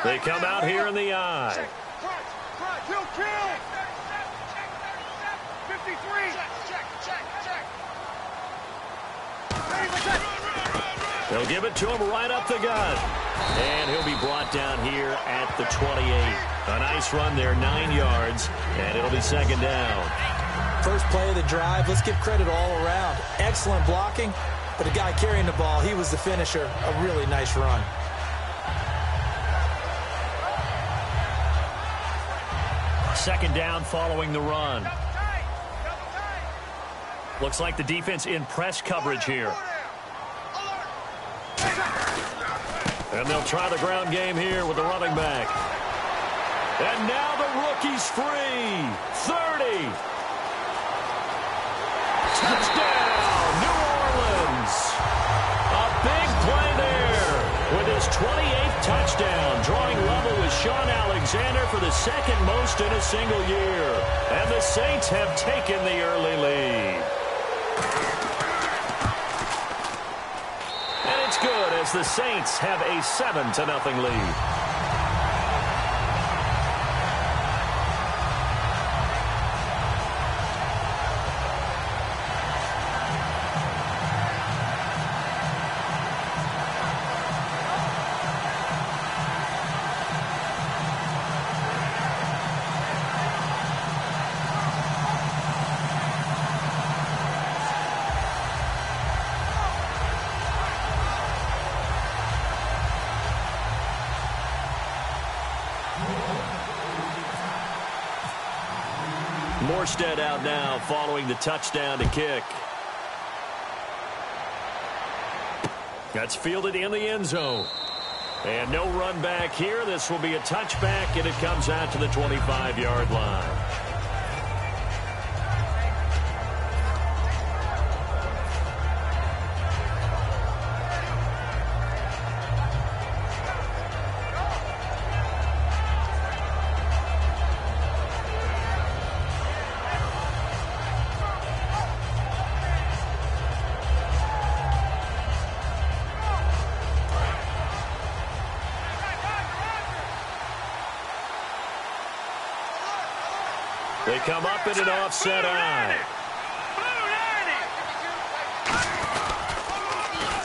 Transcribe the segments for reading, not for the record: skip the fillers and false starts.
They come out here in the I. They'll give it to him right up the gut. And he'll be brought down here at the 28. A nice run there, 9 yards, and it'll be second down. First play of the drive, let's give credit all around. Excellent blocking, but the guy carrying the ball, he was the finisher. A really nice run. Second down following the run. Looks like the defense in press coverage here. And they'll try the ground game here with the running back. And now the rookie's free. 30. Touchdown, New Orleans. A big play there with his 28th touchdown, drawing level with Sean Alexander for the second most in a single year. And the Saints have taken the early lead. And it's good as the Saints have a 7-0 lead. Morstead out now following the touchdown to kick. That's fielded in the end zone. And no run back here. This will be a touchback, and it comes out to the 25-yard line. They come up in an offset I.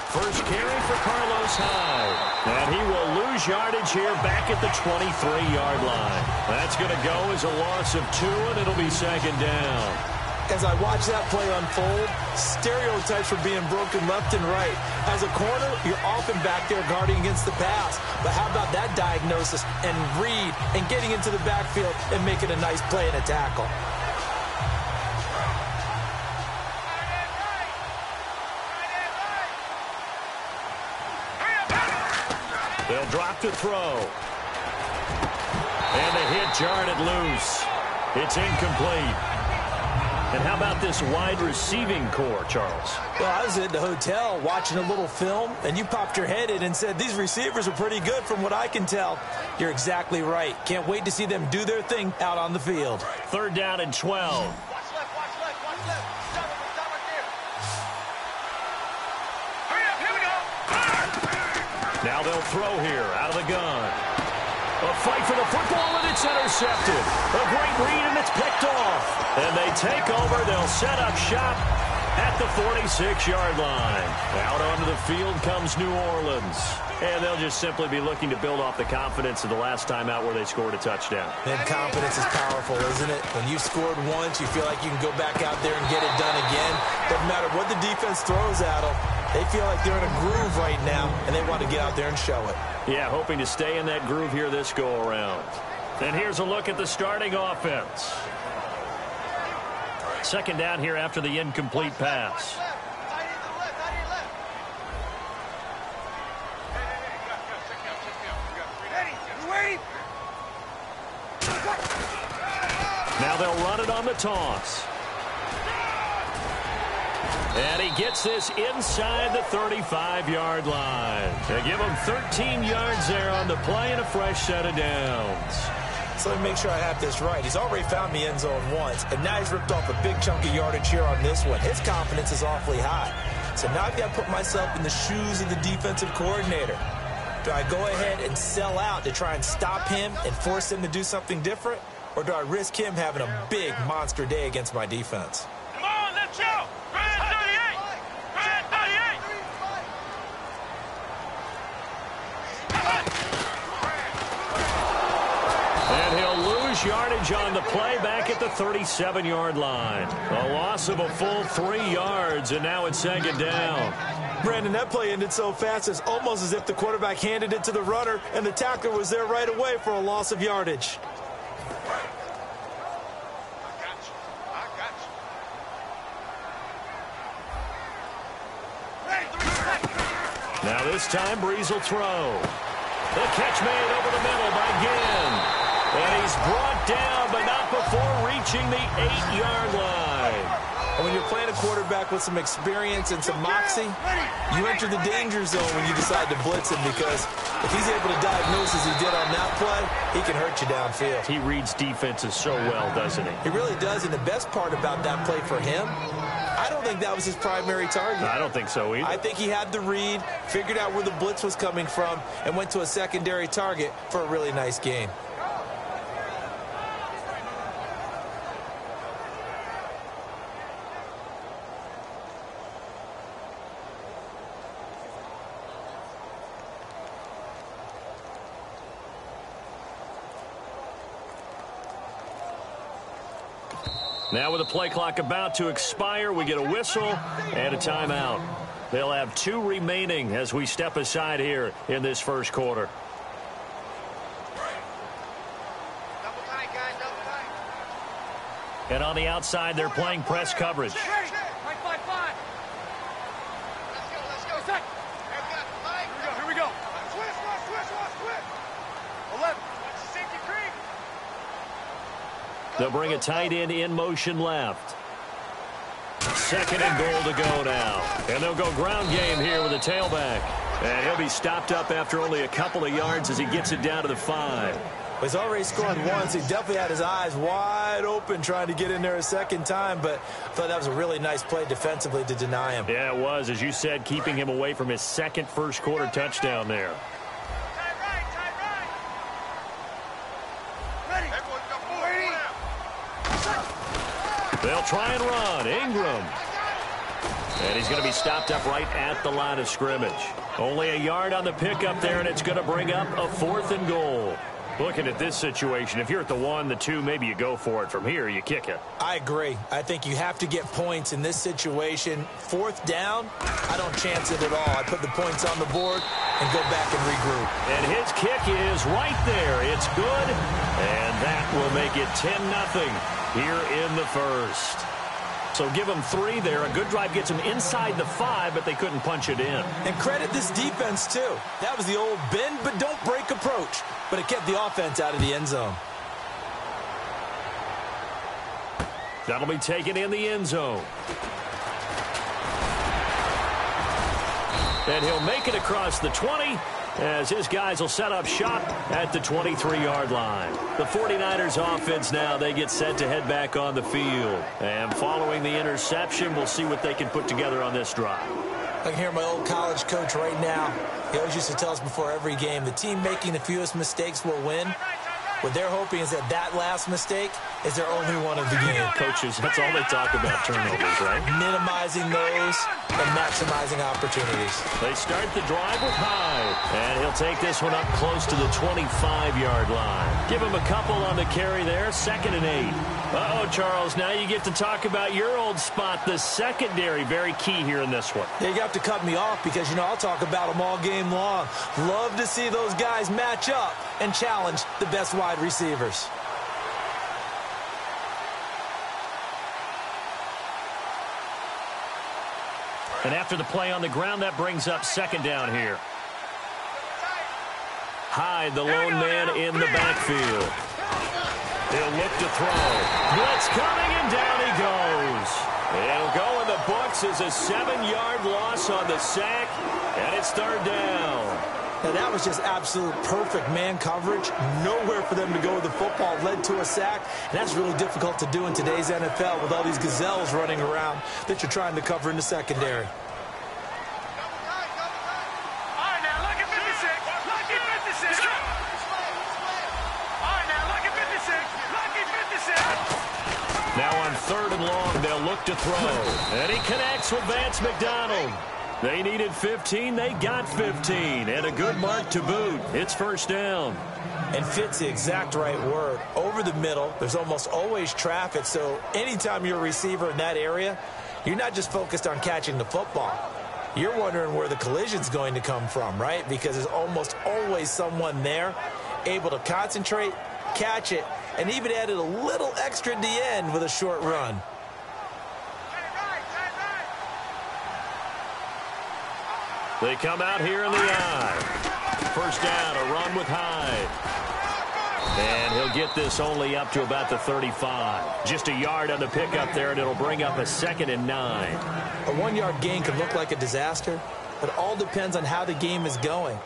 First carry for Carlos Hyde. And he will lose yardage here back at the 23-yard line. That's going to go as a loss of 2, and it'll be second down. As I watch that play unfold, stereotypes were being broken left and right. As a corner, you're often back there guarding against the pass. But how about that diagnosis and read and getting into the backfield and making a nice play and a tackle? They'll drop to throw. And the hit jarred it loose. It's incomplete. And how about this wide receiving core, Charles? Well, I was at the hotel watching a little film, and you popped your head in and said, these receivers are pretty good from what I can tell. You're exactly right. Can't wait to see them do their thing out on the field. Third down and 12. Now they'll throw here out of the gun. A fight for the football, and it's intercepted. A great read, and it's picked off. And they take over. They'll set up shop at the 46-yard line. Out onto the field comes New Orleans. And they'll just simply be looking to build off the confidence of the last time out where they scored a touchdown. And confidence is powerful, isn't it? When you scored once, you feel like you can go back out there and get it done again. Doesn't matter what the defense throws at them. They feel like they're in a groove right now, and they want to get out there and show it. Yeah, hoping to stay in that groove here this go-around. And here's a look at the starting offense. Second down here after the incomplete pass. Now they'll run it on the toss. And he gets this inside the 35-yard line. They give him 13 yards there on the play and a fresh set of downs. So let me make sure I have this right. He's already found the end zone once, and now he's ripped off a big chunk of yardage here on this one. His confidence is awfully high. So now I've got to put myself in the shoes of the defensive coordinator. Do I go ahead and sell out to try and stop him and force him to do something different? Or do I risk him having a big monster day against my defense? Come on, let's go! Red 38! Red 38! And he'll lose yardage on the play back at the 37-yard line. A loss of a full 3 yards, and now it's second down. Brandon, that play ended so fast, it's almost as if the quarterback handed it to the runner, and the tackler was there right away for a loss of yardage. Now this time, Breeze will throw. The catch made over the middle by Ginn. And he's brought down, but not before reaching the 8-yard line. And when you're playing a quarterback with some experience and some moxie, you enter the danger zone when you decide to blitz him, because if he's able to diagnose as he did on that play, he can hurt you downfield. He reads defenses so well, doesn't he? He really does, and the best part about that play for him, I don't think that was his primary target. I don't think so either. I think he had the read, figured out where the blitz was coming from, and went to a secondary target for a really nice gain. Now with the play clock about to expire, we get a whistle and a timeout. They'll have 2 remaining as we step aside here in this first quarter. Double tight, guys, double tight. And on the outside, they're playing press coverage. Right, 5-5. Let's go. Here we go. Switch. 11. Safety creep. They'll bring a tight end in motion left. Second and goal to go now. And they'll go ground game here with a tailback. And he'll be stopped up after only a couple of yards as he gets it down to the 5. He's already scored once. He definitely had his eyes wide open trying to get in there a second time, but I thought that was a really nice play defensively to deny him. Yeah, it was, as you said, keeping him away from his second first-quarter touchdown there. They'll try and run. Ingram. And he's going to be stopped up right at the line of scrimmage. Only a yard on the pickup there, and it's going to bring up a 4th and goal. Looking at this situation, if you're at the 1, the 2, maybe you go for it. From here, you kick it. I agree. I think you have to get points in this situation. 4th down, I don't chance it at all. I put the points on the board and go back and regroup. And his kick is right there. It's good, and that will make it 10-0 here in the first. So give them 3 there. A good drive gets them inside the 5, but they couldn't punch it in. And credit this defense, too. That was the old bend but don't break approach, but it kept the offense out of the end zone. That'll be taken in the end zone. And he'll make it across the 20 as his guys will set up shop at the 23-yard line. The 49ers offense now, they get set to head back on the field. And following the interception, we'll see what they can put together on this drive. I can hear my old college coach right now. He always used to tell us before every game, the team making the fewest mistakes will win. What they're hoping is that that last mistake is their only one of the game. Coaches, that's all they talk about, turnovers, right? Minimizing those and maximizing opportunities. They start the drive with Hyde, and he'll take this one up close to the 25-yard line. Give him a couple on the carry there, 2nd and 8. Uh-oh, Charles, now you get to talk about your old spot, the secondary, very key here in this one. Yeah, you have to cut me off because, you know, I'll talk about them all game long. Love to see those guys match up and challenge the best wide receivers. And after the play on the ground, that brings up 2nd down here. Hyde, the lone man in the backfield. He'll look to throw. Blitz coming, and down he goes. It'll go in the books as a 7-yard loss on the sack, and it's 3rd down. Now, that was just absolute perfect man coverage. Nowhere for them to go with the football. Led to a sack. And that's really difficult to do in today's NFL with all these gazelles running around that you're trying to cover in the secondary. All right, now look at 56. Now on 3rd and long, they'll look to throw. And he connects with Vance McDonald. They needed 15. They got 15. And a good mark to boot. It's 1st down. And fit's the exact right word. Over the middle, there's almost always traffic. So anytime you're a receiver in that area, you're not just focused on catching the football. You're wondering where the collision's going to come from, right? Because there's almost always someone there able to concentrate, catch it, and even added a little extra at the end with a short run. They come out here in the eye. 1st down, a run with Hyde. And he'll get this only up to about the 35. Just a yard on the pickup there, and it'll bring up a 2nd and 9. A 1-yard gain can look like a disaster, but it all depends on how the game is going.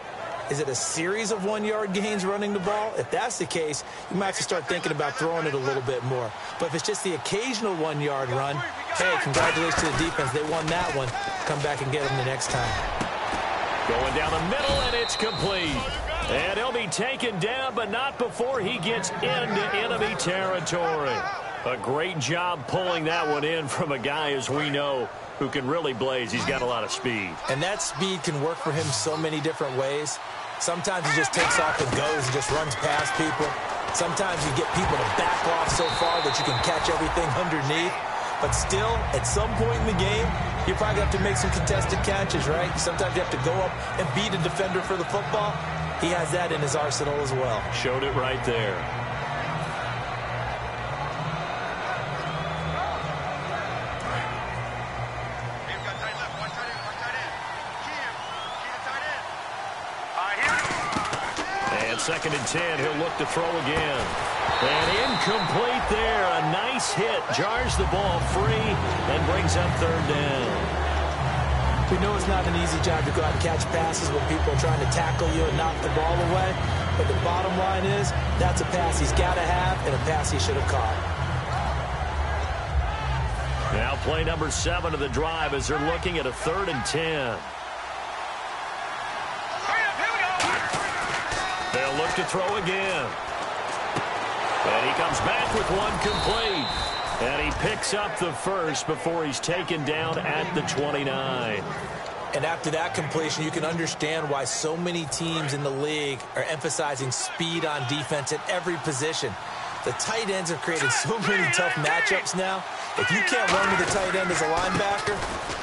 Is it a series of 1-yard gains running the ball? If that's the case, you might have to start thinking about throwing it a little bit more. But if it's just the occasional 1-yard run, hey, congratulations to the defense. They won that one. Come back and get them the next time. Going down the middle, and it's complete. And he'll be taken down, but not before he gets into enemy territory. A great job pulling that one in from a guy, as we know, who can really blaze. He's got a lot of speed. And that speed can work for him so many different ways. Sometimes he just takes off and goes and just runs past people. Sometimes you get people to back off so far that you can catch everything underneath. But still, at some point in the game, you probably have to make some contested catches, right? Sometimes you have to go up and beat a defender for the football. He has that in his arsenal as well. Showed it right there. And 2nd and 10, he'll look to throw again. And incomplete there. A nice hit. Jars the ball free and brings up 3rd down. We know it's not an easy job to go out and catch passes when people are trying to tackle you and knock the ball away. But the bottom line is, that's a pass he's got to have and a pass he should have caught. Now play number 7 of the drive as they're looking at a 3rd and 10. They'll look to throw again. And he comes back with one complete. And he picks up the first before he's taken down at the 29. And after that completion, you can understand why so many teams in the league are emphasizing speed on defense at every position. The tight ends have created so many tough matchups now. If you can't run with the tight end as a linebacker,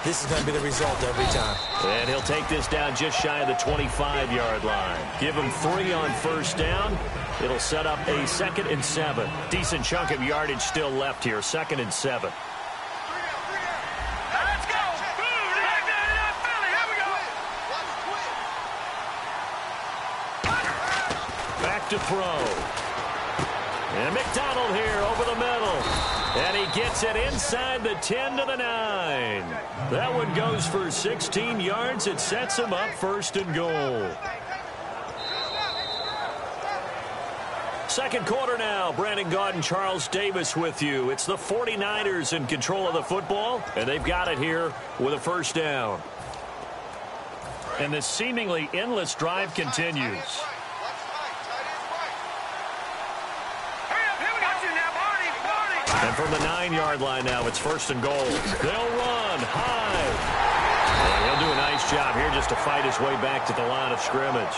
this is going to be the result every time. And he'll take this down just shy of the 25-yard line. Give him 3 on 1st down. It'll set up a 2nd and 7. Decent chunk of yardage still left here. 2nd and 7. Let's go. Here we go. Back to throw. And McDonald here over the middle. And he gets it inside the 10 to the 9. That one goes for 16 yards. It sets him up 1st and goal. 2nd quarter now. Brandon Gaudin, Charles Davis with you. It's the 49ers in control of the football, and they've got it here with a 1st down. And this seemingly endless drive continues. And from the 9-yard line now, it's 1st and goal. They'll run high. And he'll do a nice job here just to fight his way back to the line of scrimmage.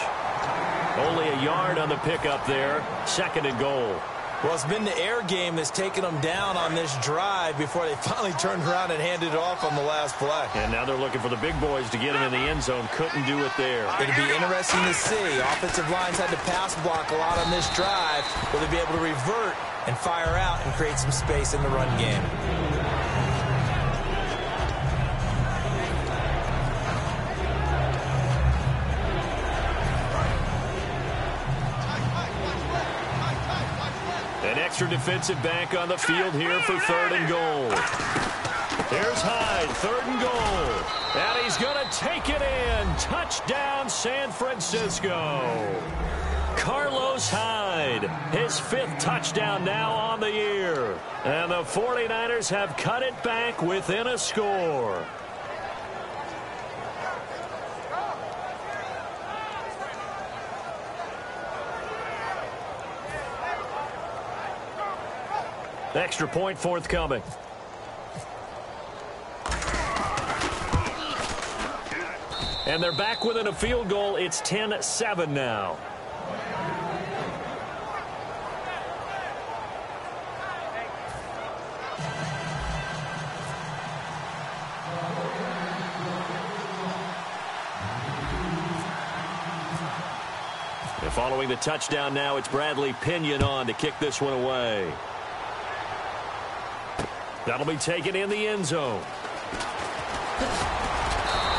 Only a yard on the pickup there. 2nd and goal. Well, it's been the air game that's taken them down on this drive before they finally turned around and handed it off on the last play. And now they're looking for the big boys to get him in the end zone. Couldn't do it there. It'll be interesting to see. Offensive lines had to pass block a lot on this drive. Will they be able to revert and fire out and create some space in the run game? An extra defensive back on the field here for 3rd and goal. Here's Hyde, 3rd and goal. And he's going to take it in. Touchdown, San Francisco. Carlos Hyde, his 5th touchdown now on the year. And the 49ers have cut it back within a score. Extra point forthcoming. And they're back within a field goal. It's 10-7 now. And following the touchdown now, it's Bradley Pinion on to kick this one away. That'll be taken in the end zone.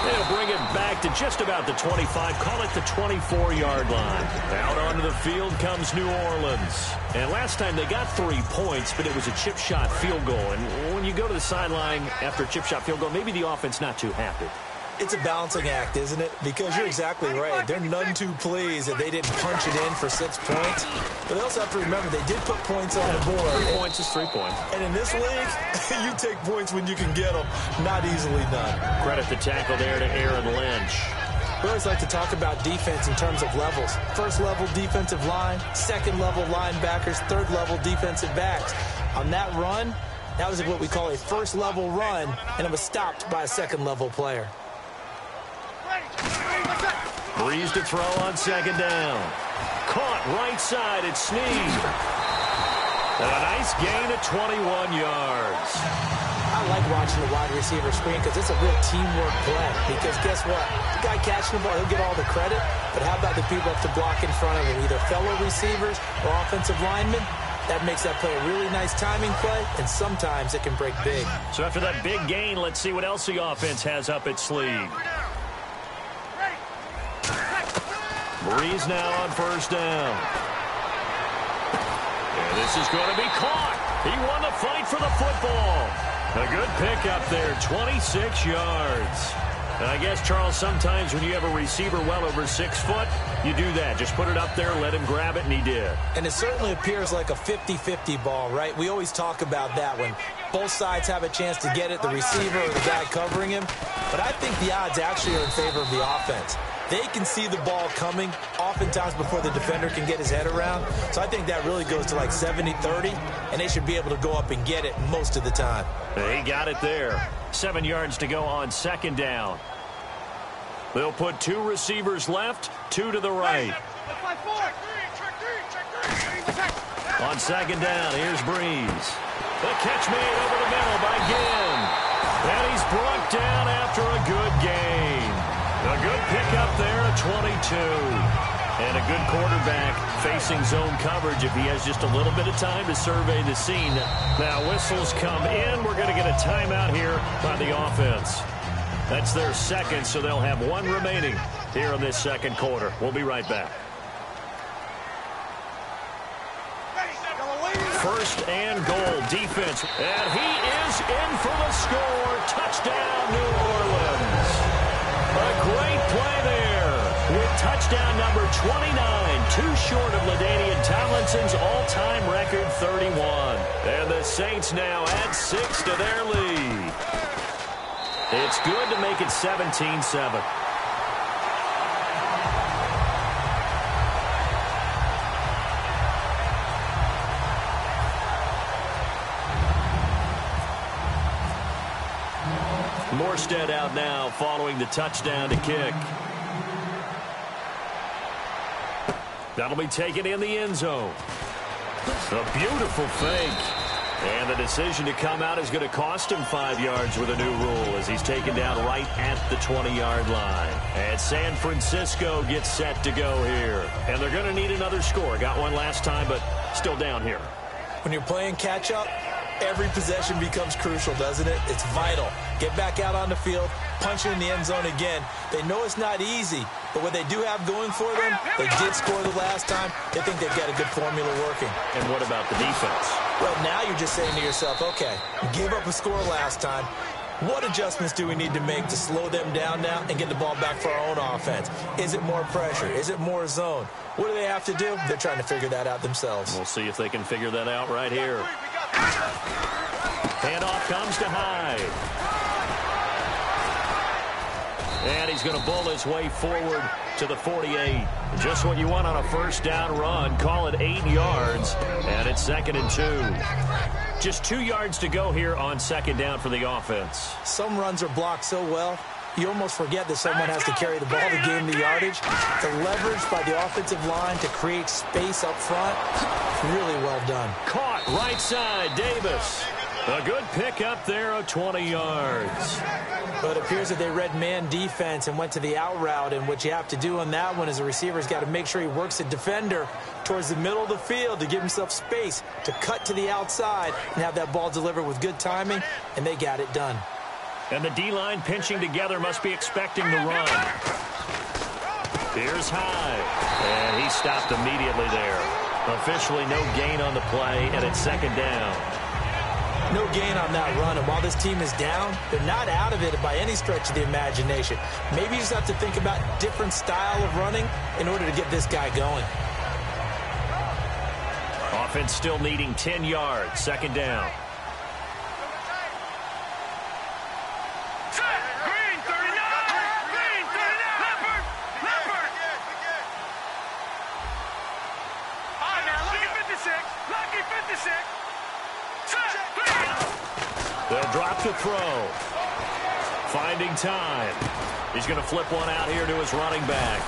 They'll bring it back to just about the 25, call it the 24-yard line. Out onto the field comes New Orleans. And last time they got 3 points, but it was a chip shot field goal. And when you go to the sideline after a chip shop field goal, maybe the offense not too happy. It's a balancing act, isn't it? Because you're exactly right. They're none too pleased that they didn't punch it in for 6 points. But they also have to remember they did put points on the board. 3 points is 3 points. And in this league, you take points when you can get them. Not easily done. Credit the tackle there to Aaron Lynch. We always like to talk about defense in terms of levels. First level defensive line, second level linebackers, third level defensive backs. On that run, that was what we call a first level run, and it was stopped by a second level player. Breeze to throw on second down. Caught right side at Snead. And a nice gain of 21 yards. I like watching the wide receiver screen because it's a real teamwork play. Because guess what? The guy catching the ball, he'll get all the credit. But how about the people up to block in front of him, either fellow receivers or offensive linemen? That makes that play a really nice timing play, and sometimes it can break big. So after that big gain, let's see what else the offense has up its sleeve. Breeze now on first down. And this is going to be caught. He won the fight for the football. A good pickup there, 26 yards. And I guess, Charles, sometimes when you have a receiver well over 6 foot, you do that. Just put it up there, let him grab it, and he did. And it certainly appears like a 50-50 ball, right? We always talk about that when both sides have a chance to get it, the receiver or the guy covering him. But I think the odds actually are in favor of the offense. They can see the ball coming oftentimes before the defender can get his head around. So I think that really goes to like 70-30, and they should be able to go up and get it most of the time. He got it there. 7 yards to go on second down. They'll put 2 receivers left, 2 to the right. On second down, here's Breeze. The catch made over the middle by Ginn. And he's brought down after a good gain. A good pickup there at 22. And a good quarterback facing zone coverage if he has just a little bit of time to survey the scene. Now whistles come in. We're going to get a timeout here by the offense. That's their second, so they'll have 1 remaining here in this second quarter. We'll be right back. First and goal, defense. And he is in for the score. Touchdown, New Orleans. A great play there with touchdown number 29, too short of LaDainian Tomlinson's all-time record 31. And the Saints now add 6 to their lead. It's good to make it 17-7. Morstead out now following the touchdown to kick. That'll be taken in the end zone. A beautiful fake. And the decision to come out is going to cost him 5 yards with a new rule as he's taken down right at the 20-yard line. And San Francisco gets set to go here. And they're going to need another score. Got one last time, but still down here. When you're playing catch-up, every possession becomes crucial, doesn't it? It's vital. Get back out on the field, punch it in the end zone again. They know it's not easy, but what they do have going for them, they did score the last time. They think they've got a good formula working. And what about the defense? Well, now you're just saying to yourself, okay, give up a score last time. What adjustments do we need to make to slow them down now and get the ball back for our own offense? Is it more pressure? Is it more zone? What do they have to do? They're trying to figure that out themselves. We'll see if they can figure that out right here. Handoff comes to Hyde. And he's going to bull his way forward to the 48. Just what you want on a first down run. Call it 8 yards, and it's 2nd and 2. Just 2 yards to go here on 2nd down for the offense. Some runs are blocked so well, you almost forget that someone has to carry the ball to gain the yardage. The leverage by the offensive line to create space up front, really well done. Caught right side, Davis. A good pickup there of 20 yards. But it appears that they read man defense and went to the out route, and what you have to do on that one is a receiver's got to make sure he works the defender towards the middle of the field to give himself space to cut to the outside and have that ball delivered with good timing, and they got it done. And the D-line pinching together must be expecting the run. Here's high. And he stopped immediately there. Officially no gain on the play, and it's 2nd down. No gain on that run, and while this team is down, they're not out of it by any stretch of the imagination. Maybe you just have to think about different style of running in order to get this guy going. Offense still needing 10 yards, 2nd down. They'll drop the throw. Finding time. He's going to flip one out here to his running back.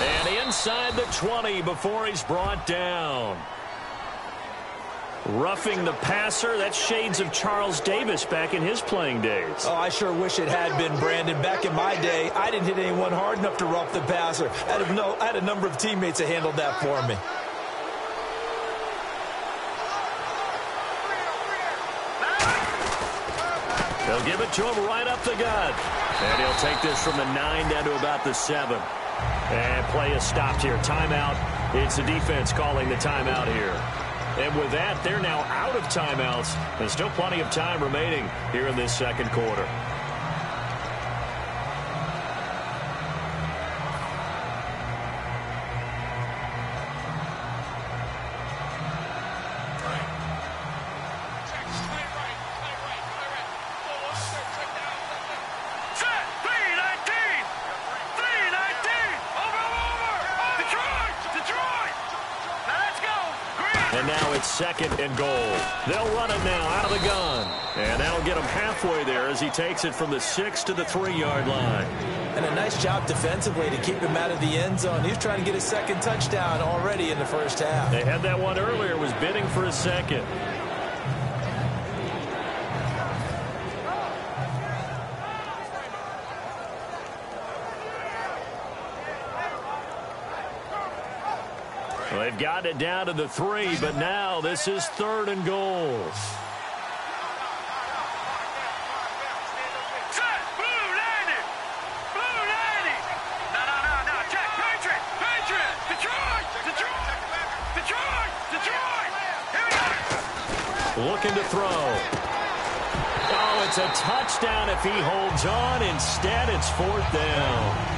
And inside the 20 before he's brought down. Roughing the passer. That's shades of Charles Davis back in his playing days. Oh, I sure wish it had been, Brandon. Back in my day, I didn't hit anyone hard enough to rough the passer. I had a number of teammates that handled that for me. They'll give it to him right up the gut. And he'll take this from the 9 down to about the 7. And play is stopped here. Timeout. It's the defense calling the timeout here. And with that, they're now out of timeouts. There's still plenty of time remaining here in this 2nd quarter. And now it's 2nd and goal. They'll run it now out of the gun. And that'll get him halfway there as he takes it from the 6 to the 3-yard line. And a nice job defensively to keep him out of the end zone. He's trying to get his 2nd touchdown already in the first half. They had that one earlier, was bidding for a 2nd. Well, they've got it down to the 3, but now this is 3rd and goal. Looking to throw. Oh, it's a touchdown if he holds on. Instead, it's 4th down.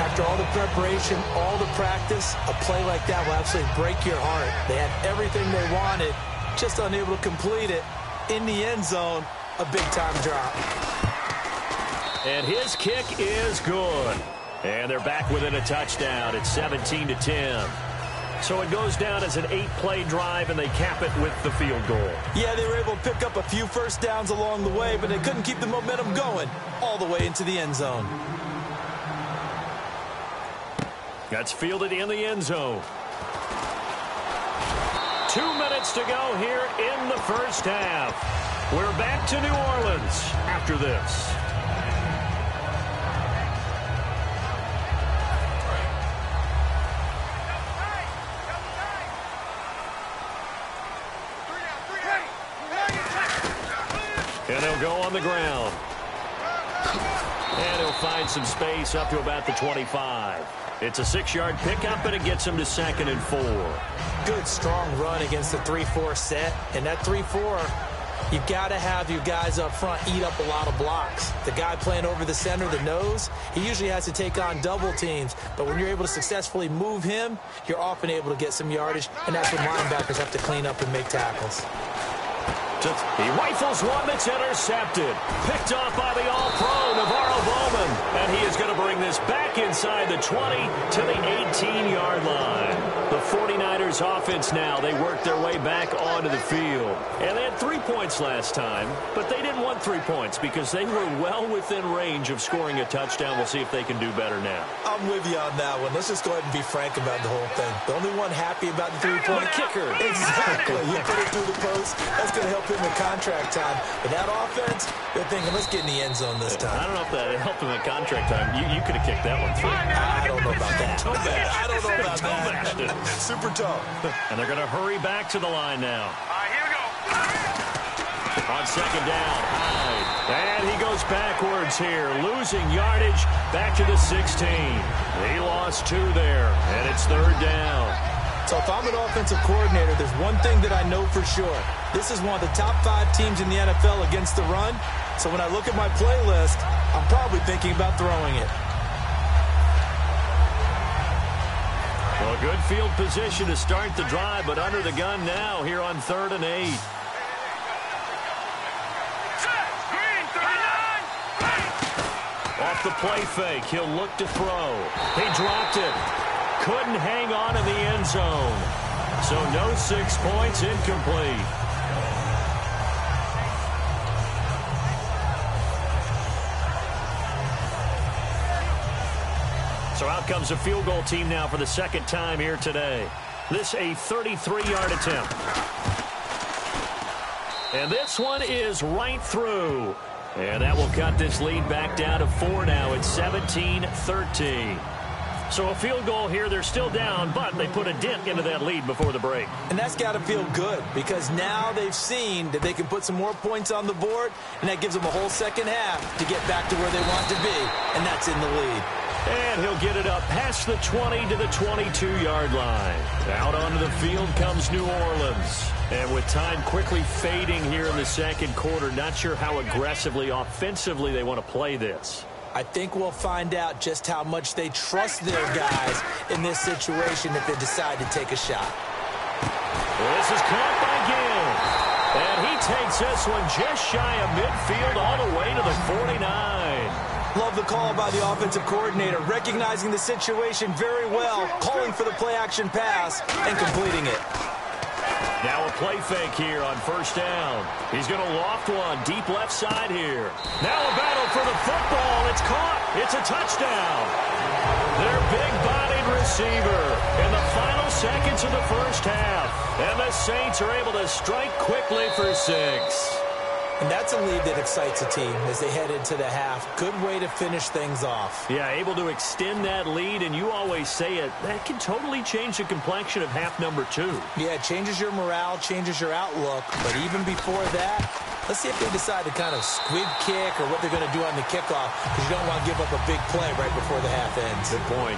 After all the preparation, all the practice, a play like that will absolutely break your heart. They had everything they wanted, just unable to complete it. In the end zone, a big-time drop. And his kick is good. And they're back within a touchdown. It's 17-10. So it goes down as an 8-play drive, and they cap it with the field goal. Yeah, they were able to pick up a few first downs along the way, but they couldn't keep the momentum going all the way into the end zone. That's fielded in the end zone. 2 minutes to go here in the first half. We're back to New Orleans after this. And they'll go on the ground. And he'll find some space up to about the 25. It's a 6-yard pickup, and it gets him to 2nd and 4. Good, strong run against the 3-4 set. And that 3-4, you've got to have your guys up front eat up a lot of blocks. The guy playing over the center, the nose, he usually has to take on double teams. But when you're able to successfully move him, you're often able to get some yardage, and that's when linebackers have to clean up and make tackles. He rifles one that's intercepted. Picked off by the All-Pro, Navarro Bowman. And to bring this back inside the 20 to the 18-yard line. The 49ers offense now, they work their way back onto the field. And they had 3 points last time, but they didn't want 3 points because they were well within range of scoring a touchdown. We'll see if they can do better now. I'm with you on that one. Let's just go ahead and be frank about the whole thing. The only one happy about the three-point kicker. Exactly. You put it through the post. That's going to help him in contract time. But that offense, they're thinking, let's get in the end zone this time. I don't know if that helped him in contract time. You could have kicked that one through. I don't know about that. I don't know about that. Super tough. And they're going to hurry back to the line now. All right, here we go. On second down, Hyde. And he goes backwards here, losing yardage back to the 16. He lost 2 there, and it's third down. So if I'm an offensive coordinator, there's one thing that I know for sure. This is one of the top 5 teams in the NFL against the run. So when I look at my playlist, I'm probably thinking about throwing it. Well, good field position to start the drive, but under the gun now here on 3rd and 8. Green, 39. Off the play fake, he'll look to throw. He dropped it. Couldn't hang on in the end zone. So no 6 points, incomplete. So out comes a field goal team now for the second time here today. This a 33-yard attempt. And this one is right through. And that will cut this lead back down to 4 now. It's 17-13. So a field goal here. They're still down, but they put a dent into that lead before the break. And that's got to feel good because now they've seen that they can put some more points on the board, and that gives them a whole second half to get back to where they want to be, and that's in the lead. And he'll get it up past the 20 to the 22-yard line. Out onto the field comes New Orleans. And with time quickly fading here in the second quarter, not sure how aggressively, offensively they want to play this. I think we'll find out just how much they trust their guys in this situation if they decide to take a shot. This is caught by Gill. And he takes this one just shy of midfield all the way to the 49. Love the call by the offensive coordinator, recognizing the situation very well, calling for the play-action pass, and completing it. Now a play fake here on first down. He's going to loft one deep left side here. Now a battle for the football. It's caught. It's a touchdown. Their big-bodied receiver in the final seconds of the first half. And the Saints are able to strike quickly for 6. And that's a lead that excites a team as they head into the half. Good way to finish things off. Yeah, able to extend that lead, and you always say it, that can totally change the complexion of half number 2. Yeah, it changes your morale, changes your outlook. But even before that, let's see if they decide to kind of squib kick or what they're going to do on the kickoff, because you don't want to give up a big play right before the half ends. Good point.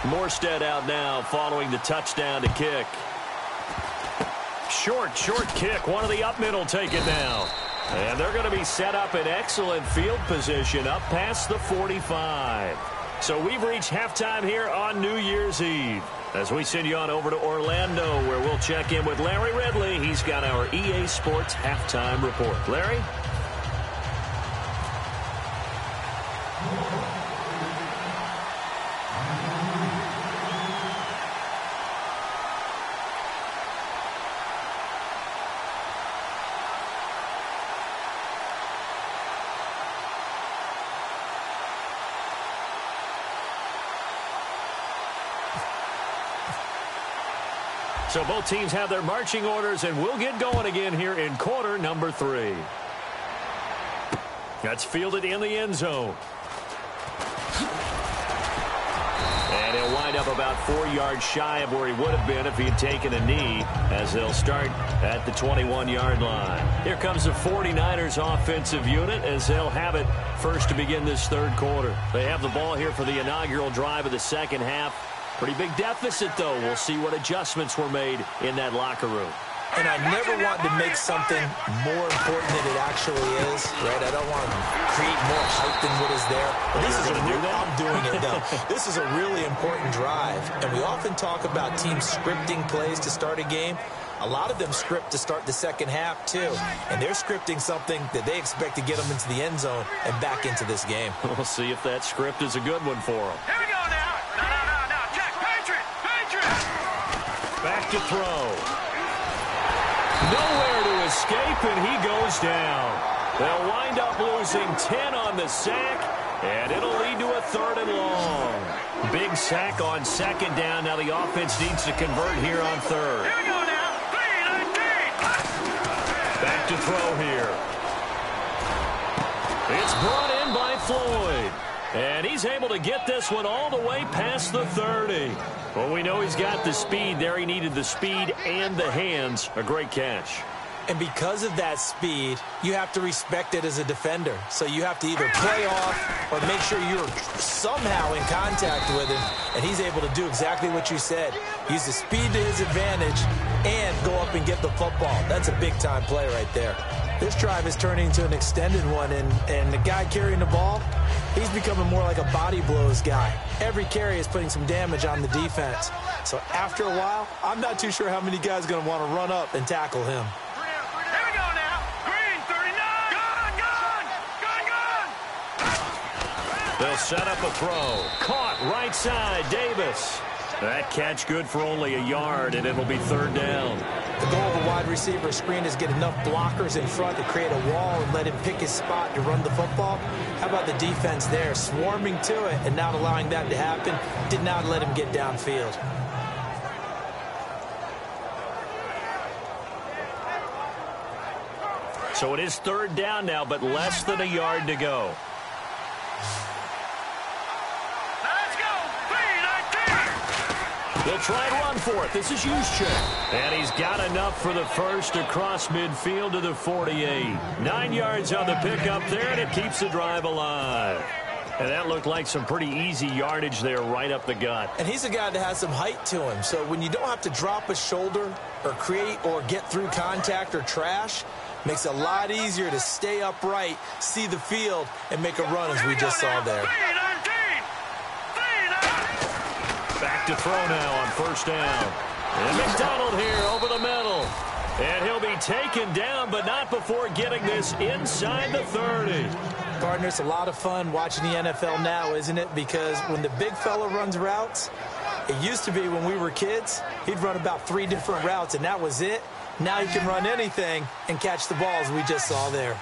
Morstead out now following the touchdown to kick. Short kick. One of the up middle take it now. And they're going to be set up in excellent field position up past the 45. So we've reached halftime here on New Year's Eve. As we send you on over to Orlando, where we'll check in with Larry Ridley. He's got our EA Sports halftime report. Larry? So both teams have their marching orders, and we'll get going again here in quarter number 3. That's fielded in the end zone. And he'll wind up about 4 yards shy of where he would have been if he had taken a knee, as they'll start at the 21-yard line. Here comes the 49ers offensive unit as they'll have it first to begin this third quarter. They have the ball here for the inaugural drive of the second half. Pretty big deficit, though. We'll see what adjustments were made in that locker room. And I never want to make something more important than it actually is, right? I don't want to create more hype than what is there. But this is I'm doing it, though. This is a really important drive. And we often talk about teams scripting plays to start a game. A lot of them script to start the second half, too. And they're scripting something that they expect to get them into the end zone and back into this game. We'll see if that script is a good one for them. Here we go now. No. Check. Patriot. Back to throw. Nowhere to escape, and he goes down. They'll wind up losing 10 on the sack, and it'll lead to a 3rd and long. Big sack on 2nd down. Now the offense needs to convert here on 3rd. Here we go now. 3-19. Back to throw here. It's brought in by Floyd. And he's able to get this one all the way past the 30. Well, we know he's got the speed there. He needed the speed and the hands. A great catch. And because of that speed, you have to respect it as a defender. So you have to either play off or make sure you're somehow in contact with him. And he's able to do exactly what you said. Use the speed to his advantage and go up and get the football. That's a big-time play right there. This drive is turning into an extended one, and the guy carrying the ball, he's becoming more like a body blows guy. Every carry is putting some damage on the defense. So after a while, I'm not too sure how many guys are going to want to run up and tackle him. Here we go now. Green, 39. Gun. They'll set up a throw. Caught right side, Davis. That catch good for only a yard, and it'll be 3rd down. The goal of a wide receiver screen is get enough blockers in front to create a wall and let him pick his spot to run the football. How about the defense there, swarming to it and not allowing that to happen? Did not let him get downfield. So it is 3rd down now, but less than a yard to go. They'll try and run for it. This is Juszczyk. And he's got enough for the first across midfield to the 48. 9 yards on the pickup there, and it keeps the drive alive. And that looked like some pretty easy yardage there right up the gut. And he's a guy that has some height to him. So when you don't have to drop a shoulder or create or get through contact or trash, makes it a lot easier to stay upright, see the field, and make a run as we just saw there. Back to throw now on 1st down. And McDonald here over the middle. And he'll be taken down, but not before getting this inside the 30. Partner, it's a lot of fun watching the NFL now, isn't it? Because when the big fella runs routes, it used to be when we were kids, he'd run about 3 different routes, and that was it. Now he can run anything and catch the balls we just saw there.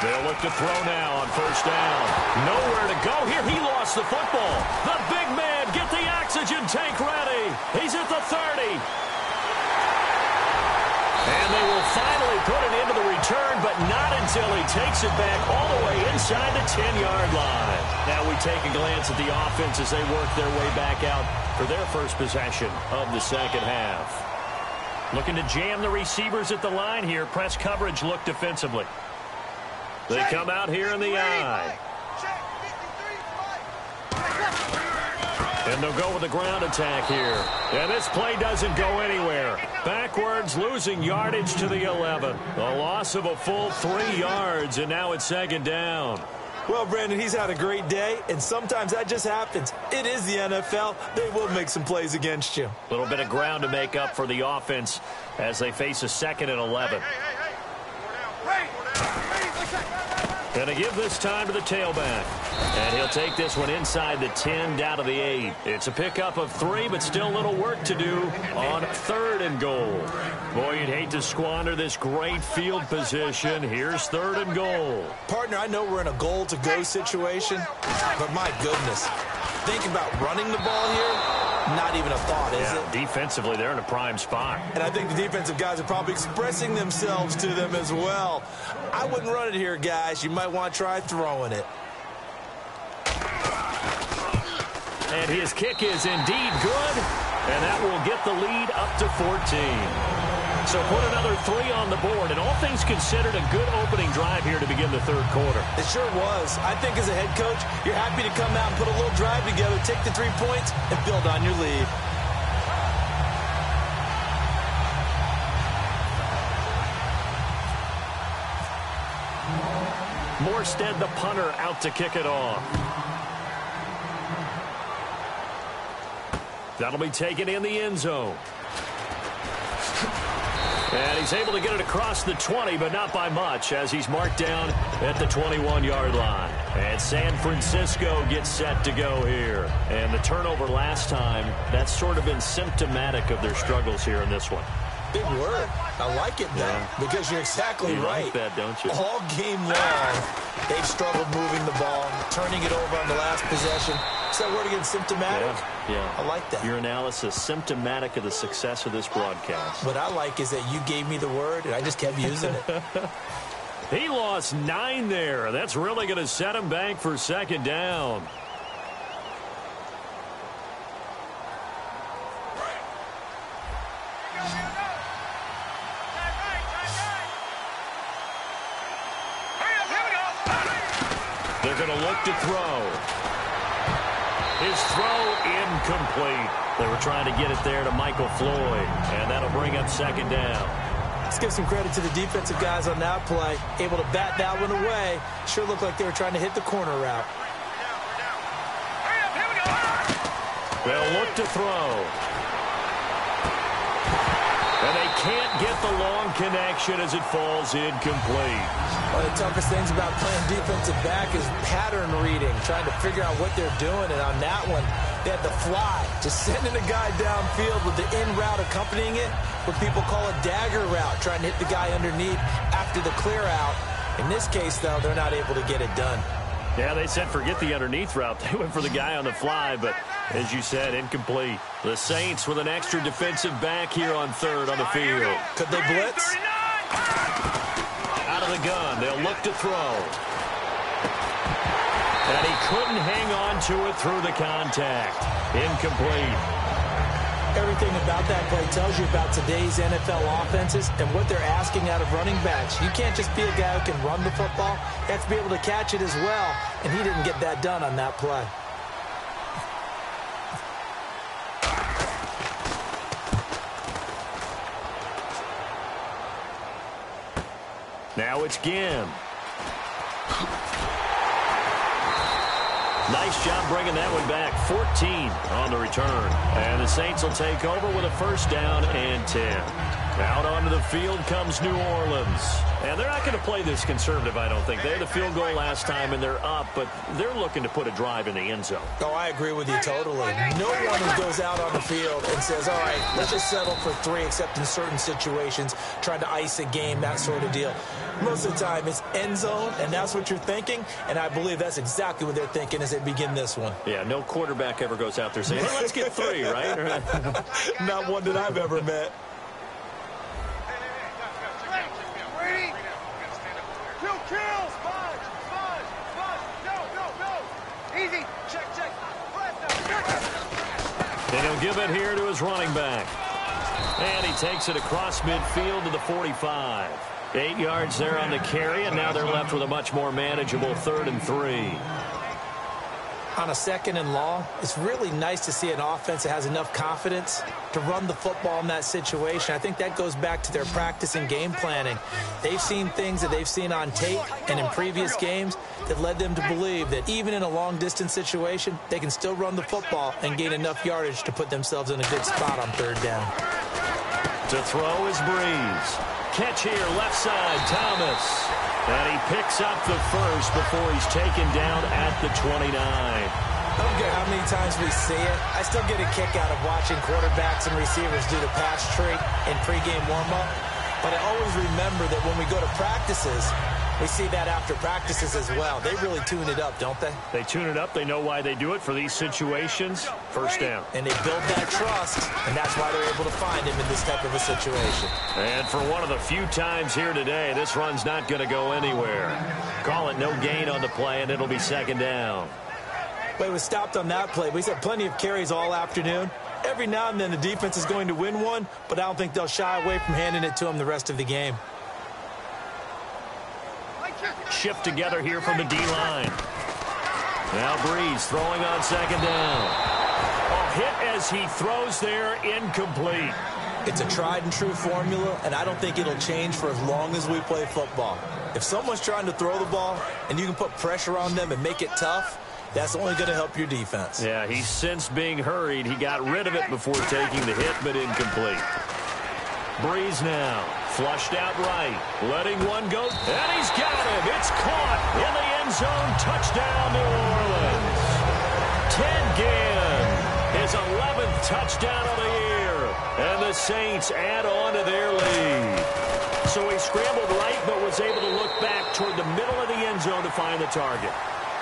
They'll look to throw now on 1st down. Nowhere to go here. He lost the football. The big man, get the oxygen tank ready. He's at the 30. And they will finally put it into the return, but not until he takes it back all the way inside the 10-yard line. Now we take a glance at the offense as they work their way back out for their first possession of the second half. Looking to jam the receivers at the line here. Press coverage look defensively. They come out here in the eye. And they'll go with the ground attack here. And this play doesn't go anywhere. Backwards, losing yardage to the 11. A loss of a full 3 yards, and now it's 2nd down. Well, Brandon, he's had a great day, and sometimes that just happens. It is the NFL. They will make some plays against you. A little bit of ground to make up for the offense as they face a 2nd and 11. Going to give this time to the tailback. And he'll take this one inside the 10 down to the 8. It's a pickup of 3, but still a little work to do on 3rd and goal. Boy, you'd hate to squander this great field position. Here's 3rd and goal. Partner, I know we're in a goal-to-go situation, but my goodness. Think about running the ball here. Not even a thought, is it? Defensively, they're in a prime spot. And I think the defensive guys are probably expressing themselves to them as well. I wouldn't run it here, guys. You might want to try throwing it. And his kick is indeed good, and that will get the lead up to 14. So put another 3 on the board, and all things considered, a good opening drive here to begin the 3rd quarter. It sure was. I think as a head coach, you're happy to come out and put a little drive together, take the 3 points, and build on your lead. Morstead, the punter, out to kick it off. That'll be taken in the end zone. And he's able to get it across the 20, but not by much, as he's marked down at the 21-yard line. And San Francisco gets set to go here. And the turnover last time, that's sort of been symptomatic of their struggles here in this one. Big word. I like it, though, because you're exactly right. You like that, don't you? All game long, they've struggled moving the ball, turning it over on the last possession. Is that word again, symptomatic? Yeah. I like that. Your analysis, symptomatic of the success of this broadcast. What I like is that you gave me the word, and I just kept using it. He lost 9 there. That's really going to set him back for second down. They're going to look to throw. His throw incomplete. They were trying to get it there to Michael Floyd, and that'll bring up second down. Let's give some credit to the defensive guys on that play. Able to bat that one away. Sure looked like they were trying to hit the corner route. They'll look to throw. And they can't get the long connection as it falls incomplete. One of the toughest things about playing defensive back is pattern reading, trying to figure out what they're doing. And on that one, they had the fly, just sending a guy downfield with the in route accompanying it, what people call a dagger route, trying to hit the guy underneath after the clear out. In this case, though, they're not able to get it done. Yeah, they said forget the underneath route. They went for the guy on the fly, but as you said, incomplete. The Saints with an extra defensive back here on third on the field. Could they blitz? Out of the gun, they'll look to throw. And he couldn't hang on to it through the contact. Incomplete. Everything about that play tells you about today's NFL offenses and what they're asking out of running backs. You can't just be a guy who can run the football. You have to be able to catch it as well, and he didn't get that done on that play. Now it's Ginn. Nice job bringing that one back. 14 on the return. And the Saints will take over with a first down and 10. Out onto the field comes New Orleans. And they're not going to play this conservative, I don't think. They had the field goal last time, and they're up, but they're looking to put a drive in the end zone. Oh, I agree with you totally. No one who goes out on the field and says, all right, let's just settle for 3, except in certain situations, trying to ice a game, that sort of deal. Most of the time, it's end zone, and that's what you're thinking, and I believe that's exactly what they're thinking as they begin this one. Yeah, no quarterback ever goes out there saying, hey, let's get 3, right? Not one that I've ever met. And he'll give it here to his running back. And he takes it across midfield to the 45. 8 yards there on the carry, and now they're left with a much more manageable 3rd and 3. On a 2nd and long, it's really nice to see an offense that has enough confidence to run the football in that situation. I think that goes back to their practice and game planning. They've seen things that they've seen on tape and in previous games that led them to believe that even in a long-distance situation, they can still run the football and gain enough yardage to put themselves in a good spot on 3rd down. To throw is Breeze. Catch here, left side, Thomas. And he picks up the first before he's taken down at the 29. I don't care how many times we see it. I still get a kick out of watching quarterbacks and receivers do the pass trick in pregame warm-up. But I always remember that when we go to practices, we see that after practices as well. They really tune it up, don't they? They tune it up. They know why they do it for these situations. First down. And they build that trust, and that's why they're able to find him in this type of a situation. And for one of the few times here today, this run's not going to go anywhere. Call it no gain on the play, and it'll be 2nd down. But it was stopped on that play. We've had plenty of carries all afternoon. Every now and then the defense is going to win one, but I don't think they'll shy away from handing it to him the rest of the game. Shift together here from the D-line. Now Breeze throwing on 2nd down. A hit as he throws there, incomplete. It's a tried-and-true formula, and I don't think it'll change for as long as we play football. If someone's trying to throw the ball and you can put pressure on them and make it tough, That's only going to help your defense. Yeah, he's since being hurried. He got rid of it before taking the hit, but incomplete. Breeze now, flushed out right, letting one go, and he's got him. It's caught in the end zone. Touchdown, New Orleans. Ted Ginn, his 11th touchdown of the year, and the Saints add on to their lead. So he scrambled right, but was able to look back toward the middle of the end zone to find the target.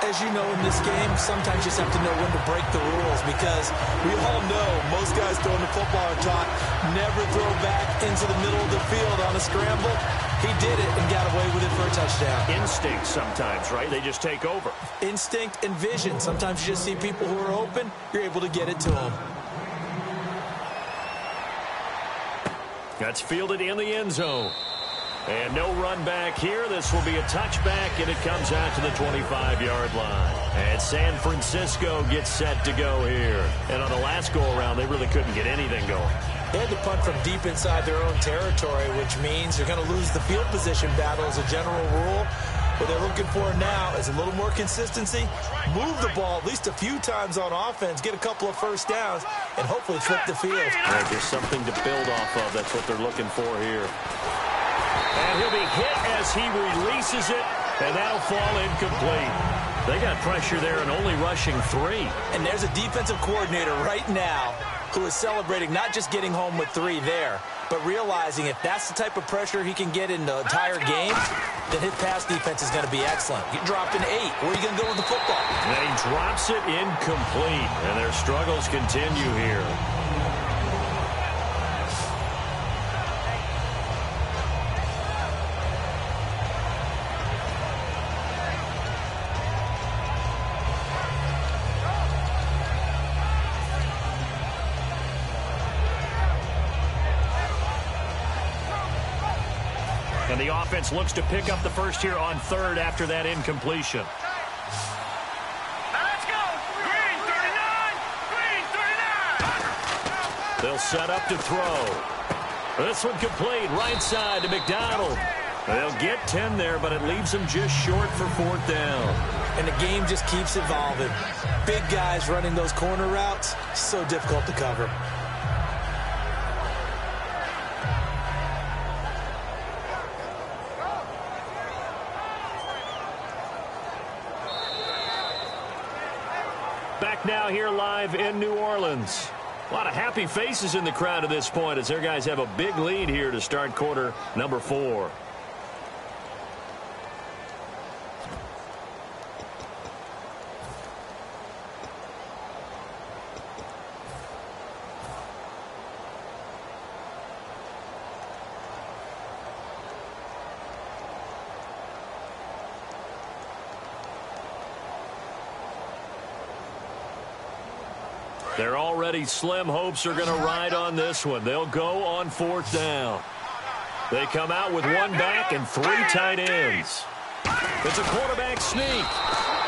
As you know, in this game, sometimes you just have to know when to break the rules, because we all know most guys throwing the football are taught never throw back into the middle of the field on a scramble. He did it and got away with it for a touchdown. Instinct sometimes, right? They just take over. Instinct and vision. Sometimes you just see people who are open, you're able to get it to them. That's fielded in the end zone. And no run back here. This will be a touchback, and it comes out to the 25-yard line. And San Francisco gets set to go here. And on the last go-around, they really couldn't get anything going. They had to punt from deep inside their own territory, which means they're going to lose the field position battle as a general rule. What they're looking for now is a little more consistency, move the ball at least a few times on offense, get a couple of first downs, and hopefully flip the field. Right, there's something to build off of. That's what they're looking for here. And he'll be hit as he releases it, and that'll fall incomplete. They got pressure there and only rushing 3. And there's a defensive coordinator right now who is celebrating not just getting home with 3 there, but realizing if that's the type of pressure he can get in the entire game, then his pass defense is going to be excellent. You dropped an 8. Where are you going to go with the football? And he drops it incomplete, and their struggles continue here. And the offense looks to pick up the first here on 3rd after that incompletion. Now let's go. Green 39. Green 39. They'll set up to throw. This one complete right side to McDonald. They'll get 10 there, but it leaves them just short for 4th down. And the game just keeps evolving. Big guys running those corner routes, so difficult to cover. Back now here live in New Orleans. A lot of happy faces in the crowd at this point as their guys have a big lead here to start quarter number 4. Their already slim hopes are going to ride on this one. They'll go on 4th down. They come out with 1 back and 3 tight ends. It's a quarterback sneak.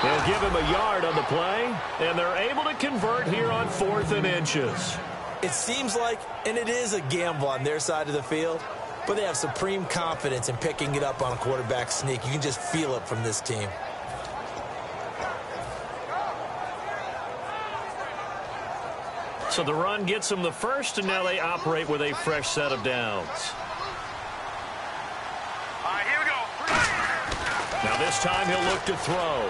They'll give him a yard on the play, and they're able to convert here on 4th and inches. It seems like, and it is a gamble on their side of the field, but they have supreme confidence in picking it up on a quarterback sneak. You can just feel it from this team. So the run gets them the first, and now they operate with a fresh set of downs. All right, here we go. Now this time he'll look to throw.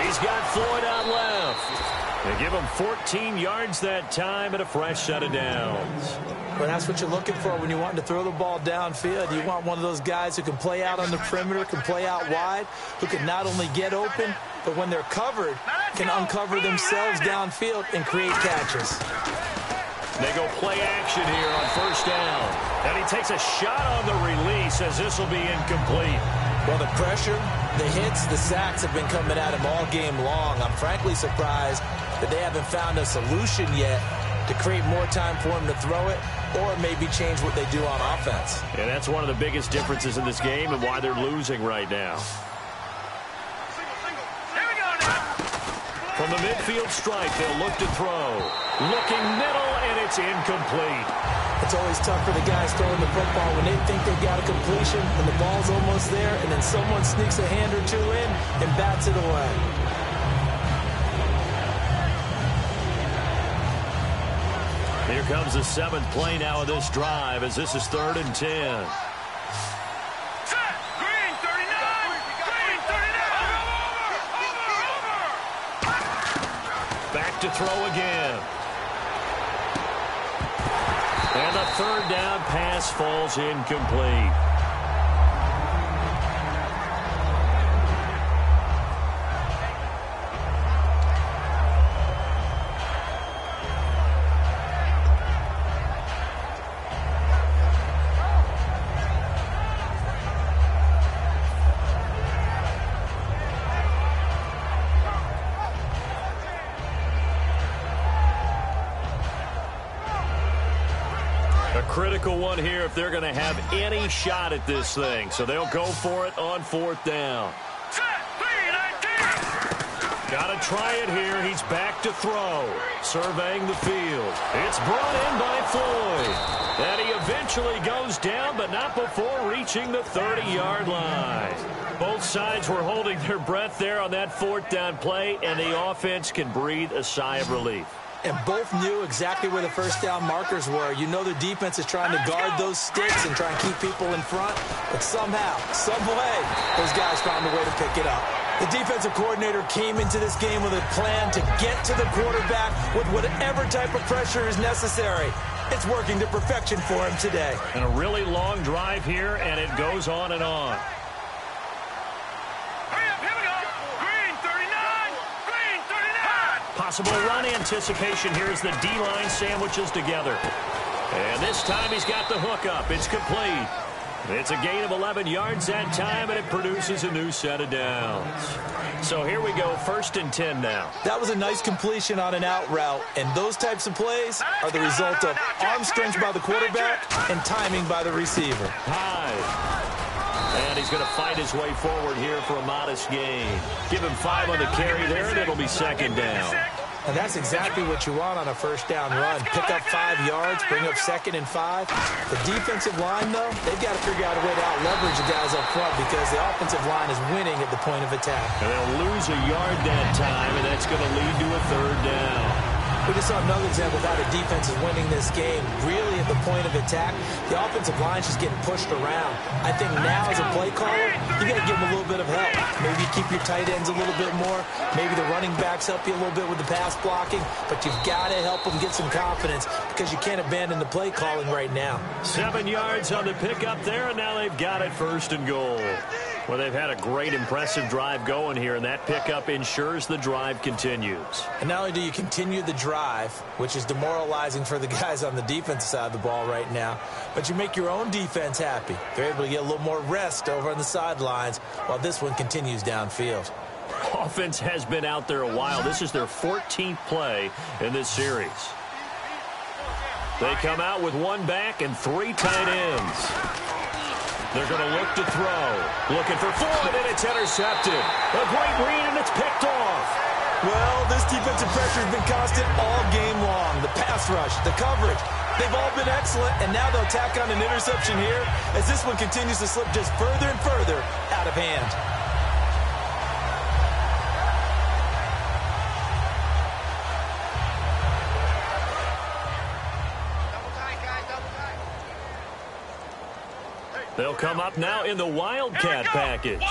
He's got Floyd out left. They give him 14 yards that time and a fresh set of downs. But that's what you're looking for when you want to throw the ball downfield. You want one of those guys who can play out on the perimeter, can play out wide, who can not only get open, but when they're covered, can uncover themselves downfield and create catches. They go play action here on 1st down. And he takes a shot on the release as this will be incomplete. Well, the pressure, the hits, the sacks have been coming at him all game long. I'm frankly surprised that they haven't found a solution yet to create more time for him to throw it or maybe change what they do on offense. And that's one of the biggest differences in this game and why they're losing right now. From the midfield stripe, they'll look to throw. Looking middle, and it's incomplete. It's always tough for the guys throwing the football when they think they've got a completion and the ball's almost there, and then someone sneaks a hand or two in and bats it away. Here comes the 7th play now of this drive as this is 3rd and 10. Set. Green 39. Green 39. Over. Back to throw again. And the 3rd down pass falls incomplete. Critical one here if they're going to have any shot at this thing. So they'll go for it on 4th down. Got to try it here. He's back to throw. Surveying the field. It's brought in by Floyd. And he eventually goes down, but not before reaching the 30-yard line. Both sides were holding their breath there on that 4th down play, and the offense can breathe a sigh of relief. And both knew exactly where the first down markers were. You know the defense is trying to guard those sticks and try and keep people in front. But somehow, some way, those guys found a way to pick it up. The defensive coordinator came into this game with a plan to get to the quarterback with whatever type of pressure is necessary. It's working to perfection for him today. And a really long drive here, and it goes on and on. Possible run anticipation here as the D-line sandwiches together. And this time he's got the hook up. It's complete. It's a gain of 11 yards that time, and it produces a new set of downs. So here we go, 1st and 10 now. That was a nice completion on an out route, and those types of plays are the result of arm strength by the quarterback and timing by the receiver. High. And he's going to fight his way forward here for a modest gain. Give him 5 on the carry there, and it'll be 2nd down. And that's exactly what you want on a first down run. Pick up 5 yards, bring up 2nd and 5. The defensive line, though, they've got to figure out a way to out-leverage the guys up front because the offensive line is winning at the point of attack. And they'll lose a yard that time, and that's going to lead to a 3rd down. We just saw another example of how the defense is winning this game. Really at the point of attack, the offensive line is just getting pushed around. I think now as a play caller, you got to give them a little bit of help. Maybe you keep your tight ends a little bit more. Maybe the running backs help you a little bit with the pass blocking. But you've got to help them get some confidence because you can't abandon the play calling right now. 7 yards on the pickup there, and now they've got it 1st and goal. Well, they've had a great, impressive drive going here, and that pickup ensures the drive continues. And not only do you continue the drive, which is demoralizing for the guys on the defensive side of the ball right now, but you make your own defense happy. They're able to get a little more rest over on the sidelines while this one continues downfield. Offense has been out there a while. This is their 14th play in this series. They come out with 1 back and 3 tight ends. They're going to look to throw. Looking for Floyd, and it's intercepted. A great read, and it's picked off. Well, this defensive pressure has been constant all game long. The pass rush, the coverage, they've all been excellent, and now they'll tack on an interception here as this one continues to slip just further and further out of hand. They'll come up now in the Wildcat package.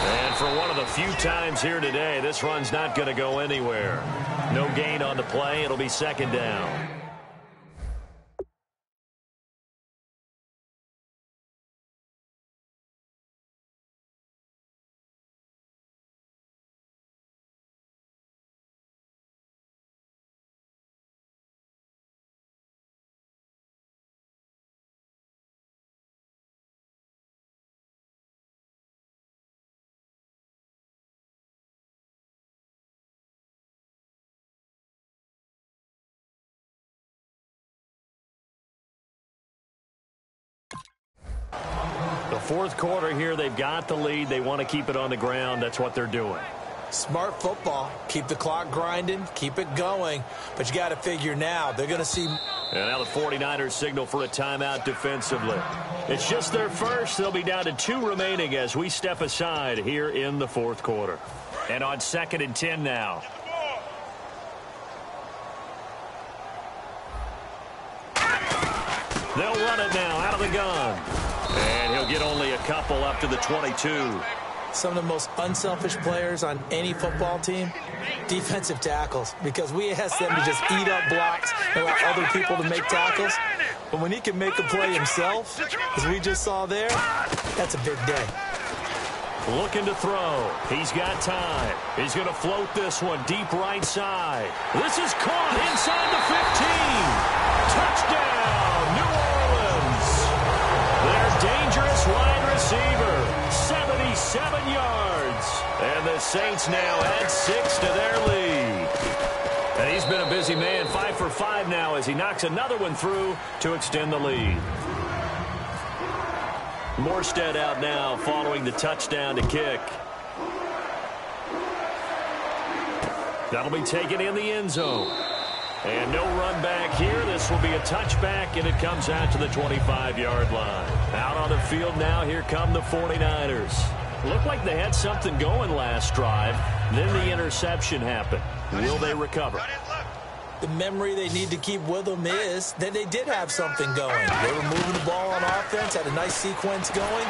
And for one of the few times here today, this run's not going to go anywhere. No gain on the play. It'll be 2nd down. The 4th quarter here, they've got the lead. They want to keep it on the ground. That's what they're doing. Smart football. Keep the clock grinding. Keep it going. But you got to figure now, they're going to see. And now the 49ers signal for a timeout defensively. It's just their first. They'll be down to 2 remaining as we step aside here in the 4th quarter. And on 2nd and 10 now. They'll run it now out of the gun. And he'll get only a couple up to the 22. Some of the most unselfish players on any football team, defensive tackles, because we ask them to just eat up blocks and allow other people to make tackles. But when he can make a play himself, as we just saw there, that's a big day. Looking to throw. He's got time. He's going to float this one deep right side. This is caught inside the 15. Touchdown, New Orleans. Their dangerous wide receiver, 77 yards. And the Saints now add 6 to their lead. And he's been a busy man, 5 for 5 now as he knocks another one through to extend the lead. Morstead out now following the touchdown to kick. That'll be taken in the end zone. And no run back here. This will be a touchback, and it comes out to the 25-yard line. Out on the field now, here come the 49ers. Looked like they had something going last drive. Then the interception happened. Will they recover? The memory they need to keep with them is that they did have something going. They were moving the ball on offense, had a nice sequence going.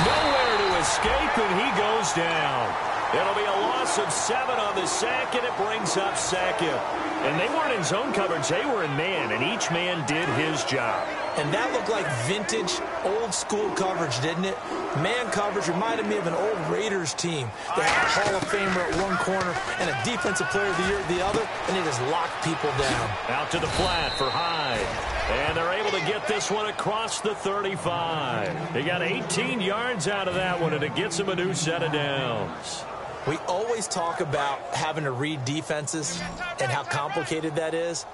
Nowhere to escape, and he goes down. It'll be a loss of 7 on the sack, and it brings up second. And they weren't in zone coverage. They were in man, and each man did his job. And that looked like vintage, old-school coverage, didn't it? Man coverage reminded me of an old Raiders team. They had a Hall of Famer at one corner and a Defensive Player of the Year at the other, and they just locked people down. Out to the flat for Hyde. And they're able to get this one across the 35. They got 18 yards out of that one, and it gets them a new set of downs. We always talk about having to read defenses and how complicated that is.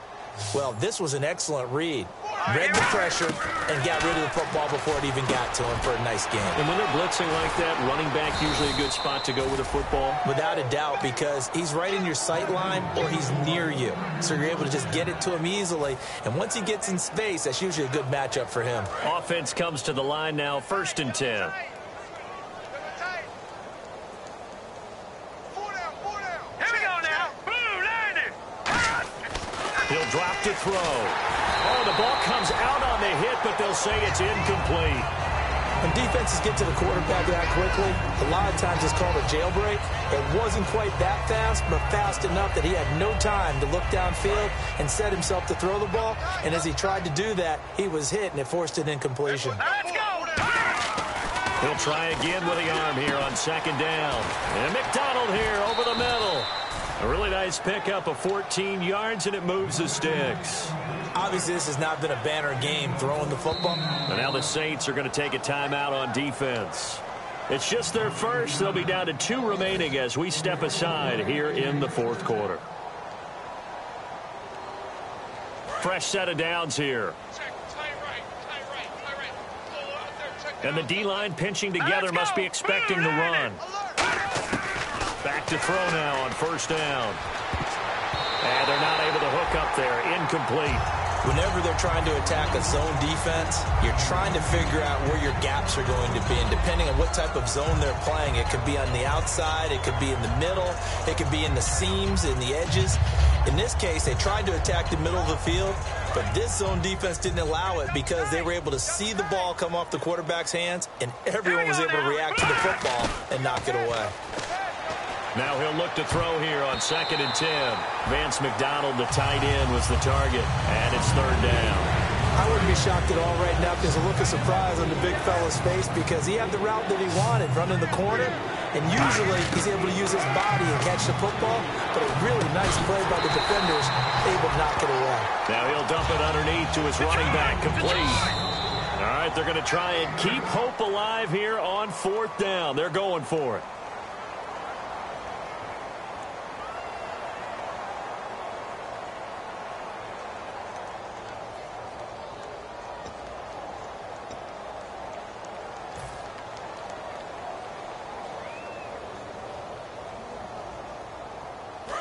Well, this was an excellent read. Read the pressure and got rid of the football before it even got to him for a nice game. And when they're blitzing like that, running back usually a good spot to go with a football? Without a doubt, because he's right in your sight line or he's near you. So you're able to just get it to him easily. And once he gets in space, that's usually a good matchup for him. Offense comes to the line now, 1st and 10. He'll drop to throw. Oh, the ball comes out on the hit, but they'll say it's incomplete. When defenses get to the quarterback that quickly, a lot of times it's called a jailbreak. It wasn't quite that fast, but fast enough that he had no time to look downfield and set himself to throw the ball. And as he tried to do that, he was hit, and it forced an incompletion. Let's go! He'll try again with the arm here on 2nd down. And McDonald here over the middle. A really nice pickup of 14 yards, and it moves the sticks. Obviously, this has not been a banner game throwing the football. And now the Saints are going to take a timeout on defense. It's just their first. They'll be down to 2 remaining as we step aside here in the 4th quarter. Fresh set of downs here. And the D-line pinching together must be expecting the run. Back to throw now on 1st down. And they're not able to hook up there. Incomplete. Whenever they're trying to attack a zone defense, you're trying to figure out where your gaps are going to be. And depending on what type of zone they're playing, it could be on the outside, it could be in the middle, it could be in the seams, in the edges. In this case, they tried to attack the middle of the field, but this zone defense didn't allow it because they were able to see the ball come off the quarterback's hands, and everyone was able to react to the football and knock it away. Now he'll look to throw here on 2nd and 10. Vance McDonald, the tight end, was the target, and it's 3rd down. I wouldn't be shocked at all right now if there's a look of surprise on the big fella's face because he had the route that he wanted, running the corner, and usually he's able to use his body and catch the football, but a really nice play by the defenders, able to knock it away. Now he'll dump it underneath to his running back, complete. All right, they're going to try and keep hope alive here on 4th down. They're going for it.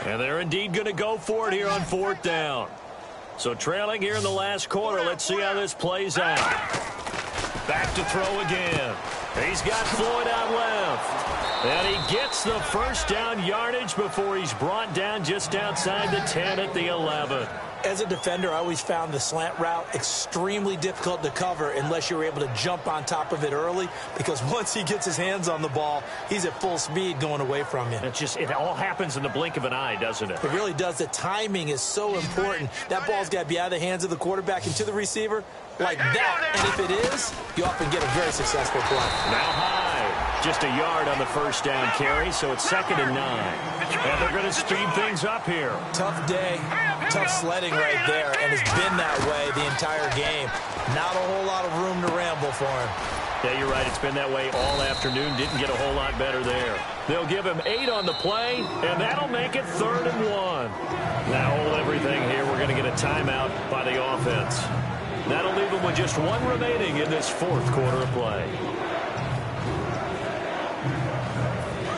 And they're indeed going to go for it here on 4th down. So trailing here in the last quarter. Let's see how this plays out. Back to throw again. He's got Floyd out left. And he gets the 1st down yardage before he's brought down just outside the 10 at the 11. As a defender, I always found the slant route extremely difficult to cover unless you're able to jump on top of it early, because once he gets his hands on the ball, he's at full speed going away from you. It all happens in the blink of an eye, doesn't it? It really does. The timing is so important. That ball's got to be out of the hands of the quarterback into the receiver like that. And if it is, you often get a very successful play. Now high. Just a yard on the first down carry, so it's 2nd and 9. And they're going to speed things up here. Tough day, tough sledding right there, and it's been that way the entire game. Not a whole lot of room to ramble for him. Yeah, you're right. It's been that way all afternoon. Didn't get a whole lot better there. They'll give him 8 on the play, and that'll make it 3rd and 1. Now hold everything here. We're going to get a timeout by the offense. That'll leave them with just 1 remaining in this 4th quarter of play.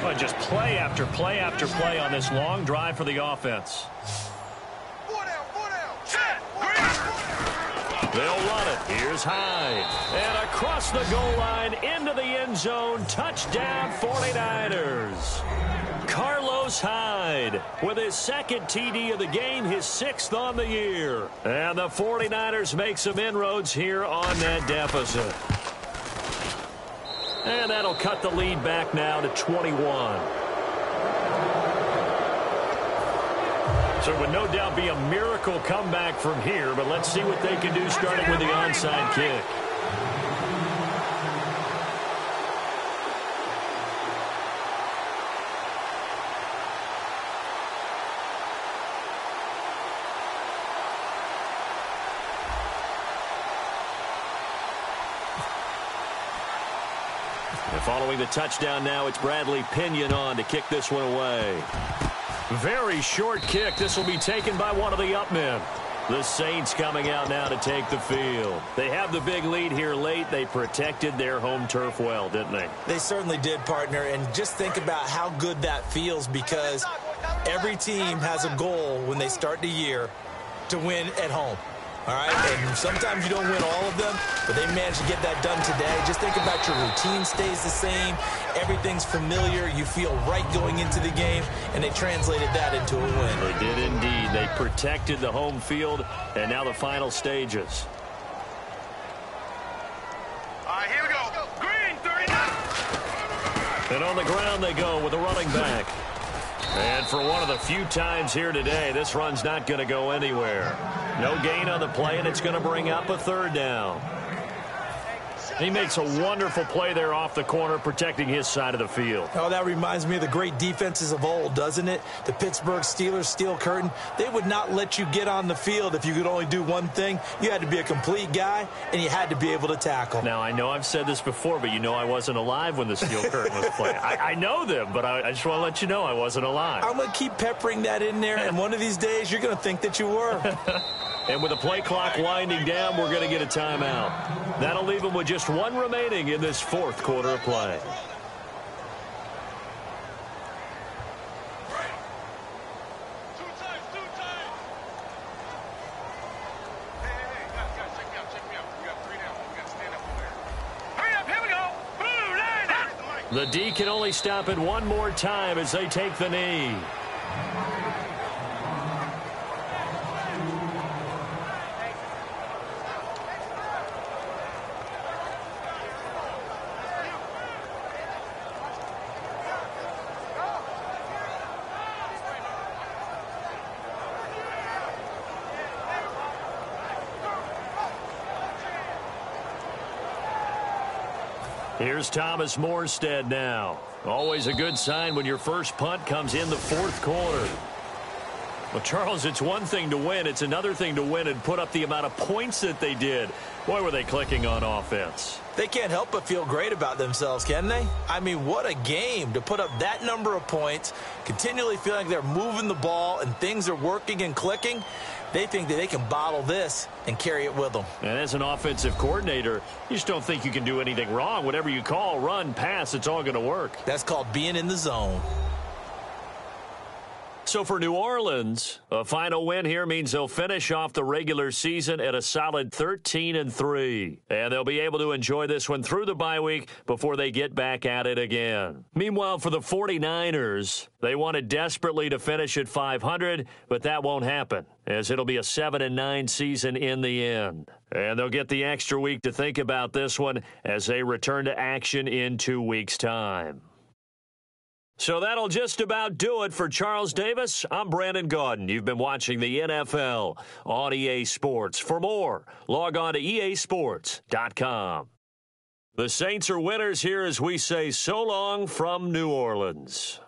But just play after play after play on this long drive for the offense. They'll run it. Here's Hyde. And across the goal line into the end zone. Touchdown 49ers. Carlos Hyde with his 2nd TD of the game, his 6th on the year. And the 49ers make some inroads here on that deficit. And that'll cut the lead back now to 21. So it would no doubt be a miracle comeback from here, but let's see what they can do starting with the onside kick. And following the touchdown now, it's Bradley Pinion on to kick this one away. Very short kick. This will be taken by one of the up men. The Saints coming out now to take the field. They have the big lead here late. They protected their home turf well, didn't they? They certainly did, partner. And just think about how good that feels, because every team has a goal when they start the year to win at home. All right, and sometimes you don't win all of them, but they managed to get that done today. Just think about your routine stays the same. Everything's familiar. You feel right going into the game, and they translated that into a win. They did indeed. They protected the home field, and now the final stages. All right, here we go. Green, 39. And on the ground they go with a running back. And for one of the few times here today, this run's not going to go anywhere. No gain on the play, and it's going to bring up a 3rd down. He makes a wonderful play there off the corner, protecting his side of the field. Oh, that reminds me of the great defenses of old, doesn't it? The Pittsburgh Steelers steel curtain. They would not let you get on the field if you could only do one thing. You had to be a complete guy, and you had to be able to tackle. Now, I know I've said this before, but you know I wasn't alive when the steel curtain was playing. I know them, but I just want to let you know I wasn't alive. I'm going to keep peppering that in there, and one of these days you're going to think that you were. And with the play clock winding down, we're going to get a timeout. That'll leave them with just 1 remaining in this 4th quarter of play. Two times. Hey, guys, check me out. We got 3 down. We got to stand up over there. Hurry up, here we go. Blue line up. The D can only stop it one more time as they take the knee. Here's Thomas Morstead now. Always a good sign when your first punt comes in the 4th quarter. Well, Charles, it's one thing to win. It's another thing to win and put up the amount of points that they did. Boy, were they clicking on offense. They can't help but feel great about themselves, can they? I mean, what a game to put up that number of points, continually feeling like they're moving the ball and things are working and clicking. They think that they can bottle this and carry it with them. And as an offensive coordinator, you just don't think you can do anything wrong. Whatever you call, run, pass, it's all going to work. That's called being in the zone. So for New Orleans, a final win here means they'll finish off the regular season at a solid 13-3. And they'll be able to enjoy this one through the bye week before they get back at it again. Meanwhile, for the 49ers, they wanted desperately to finish at 500, but that won't happen, as it'll be a 7-9 season in the end. And they'll get the extra week to think about this one as they return to action in 2 weeks' time. So that'll just about do it for Charles Davis. I'm Brandon Gaudin. You've been watching the NFL on EA Sports. For more, log on to easports.com. The Saints are winners here as we say so long from New Orleans.